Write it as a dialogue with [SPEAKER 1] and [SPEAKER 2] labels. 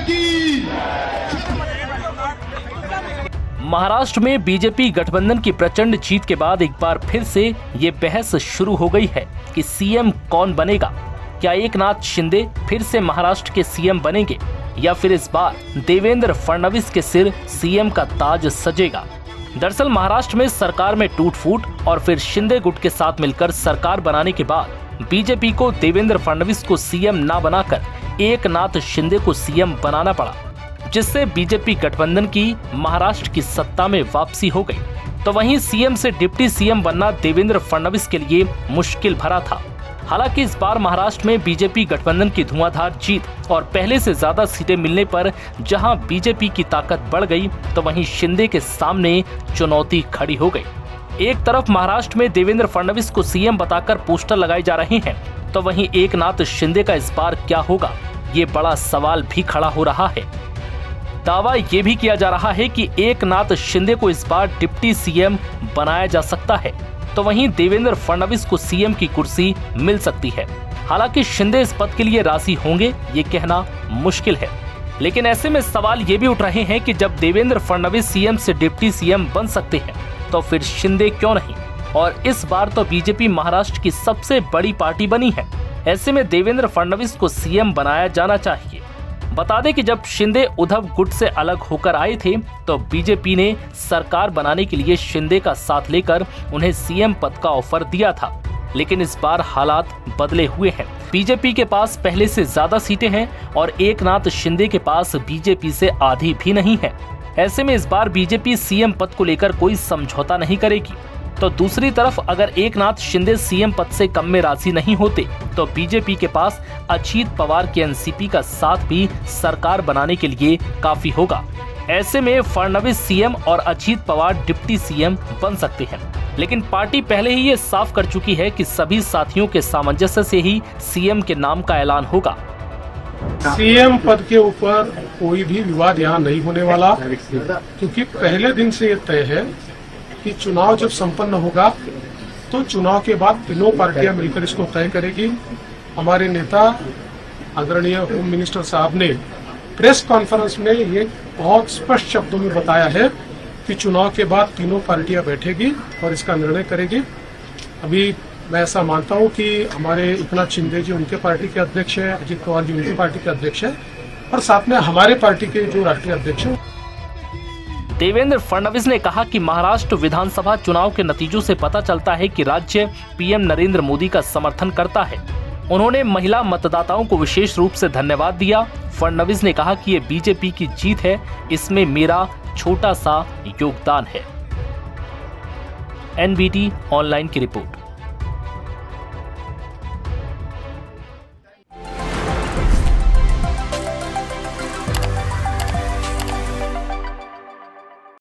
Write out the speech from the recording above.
[SPEAKER 1] की।
[SPEAKER 2] महाराष्ट्र में बीजेपी गठबंधन की प्रचंड जीत के बाद एक बार फिर से ये बहस शुरू हो गई है कि सीएम कौन बनेगा। क्या एकनाथ शिंदे फिर से महाराष्ट्र के सीएम बनेंगे या फिर इस बार देवेंद्र फडणवीस के सिर सीएम का ताज सजेगा। दरअसल महाराष्ट्र में सरकार में टूट फूट और फिर शिंदे गुट के साथ मिलकर सरकार बनाने के बाद बीजेपी को देवेंद्र फडणवीस को सीएम ना बनाकर एकनाथ शिंदे को सीएम बनाना पड़ा, जिससे बीजेपी गठबंधन की महाराष्ट्र की सत्ता में वापसी हो गई। तो वहीं सीएम से डिप्टी सीएम बनना देवेंद्र फडणवीस के लिए मुश्किल भरा था। हालांकि इस बार महाराष्ट्र में बीजेपी गठबंधन की धुआंधार जीत और पहले से ज्यादा सीटें मिलने पर जहां बीजेपी की ताकत बढ़ गई, तो वहीं शिंदे के सामने चुनौती खड़ी हो गई। एक तरफ महाराष्ट्र में देवेंद्र फडणवीस को सीएम बताकर पोस्टर लगाए जा रहे हैं, तो वहीं एकनाथ शिंदे का इस बार क्या होगा, ये बड़ा सवाल भी खड़ा हो रहा है। दावा ये भी किया जा रहा है कि एकनाथ शिंदे को इस बार डिप्टी सीएम बनाया जा सकता है, तो वहीं देवेंद्र फडणवीस को सीएम की कुर्सी मिल सकती है। हालांकि शिंदे इस पद के लिए राजी होंगे ये कहना मुश्किल है, लेकिन ऐसे में सवाल ये भी उठ रहे हैं कि जब देवेंद्र फडणवीस सीएम से डिप्टी सीएम बन सकते हैं तो फिर शिंदे क्यों नहीं। और इस बार तो बीजेपी महाराष्ट्र की सबसे बड़ी पार्टी बनी है, ऐसे में देवेंद्र फडणवीस को सीएम बनाया जाना चाहिए। बता दें कि जब शिंदे उद्धव गुट से अलग होकर आए थे तो बीजेपी ने सरकार बनाने के लिए शिंदे का साथ लेकर उन्हें सीएम पद का ऑफर दिया था, लेकिन इस बार हालात बदले हुए हैं। बीजेपी के पास पहले से ज्यादा सीटें हैं और एकनाथ शिंदे के पास बीजेपी से आधी भी नहीं है। ऐसे में इस बार बीजेपी सीएम पद को लेकर कोई समझौता नहीं करेगी। तो दूसरी तरफ अगर एकनाथ शिंदे सीएम पद से कम में राजी नहीं होते तो बीजेपी के पास अजीत पवार के एनसीपी का साथ भी सरकार बनाने के लिए काफी होगा। ऐसे में फडणवीस सीएम और अजीत पवार डिप्टी सीएम बन सकते हैं, लेकिन पार्टी पहले ही ये साफ कर चुकी है कि सभी साथियों के सामंजस्य से ही सीएम के नाम का ऐलान होगा।
[SPEAKER 3] सीएम पद के ऊपर कोई भी विवाद यहाँ नहीं होने वाला, क्योंकि पहले दिन से ये तय है कि चुनाव जब संपन्न होगा तो चुनाव के बाद तीनों पार्टियां मिलकर इसको तय करेगी। हमारे नेता आदरणीय होम मिनिस्टर साहब ने प्रेस कॉन्फ्रेंस में ये बहुत स्पष्ट शब्दों में बताया है कि चुनाव के बाद तीनों पार्टियां बैठेगी और इसका निर्णय करेगी। अभी मैं ऐसा मानता हूं कि हमारे एकनाथ शिंदे जी उनके पार्टी के अध्यक्ष है, अजित पवार जी उनकी पार्टी के अध्यक्ष है और साथ में हमारे पार्टी के जो राष्ट्रीय अध्यक्ष है।
[SPEAKER 2] देवेंद्र फडणवीस ने कहा कि महाराष्ट्र विधानसभा चुनाव के नतीजों से पता चलता है कि राज्य पीएम नरेंद्र मोदी का समर्थन करता है। उन्होंने महिला मतदाताओं को विशेष रूप से धन्यवाद दिया। फडणवीस ने कहा कि ये बीजेपी की जीत है, इसमें मेरा छोटा सा योगदान है। एनबीटी ऑनलाइन की रिपोर्ट।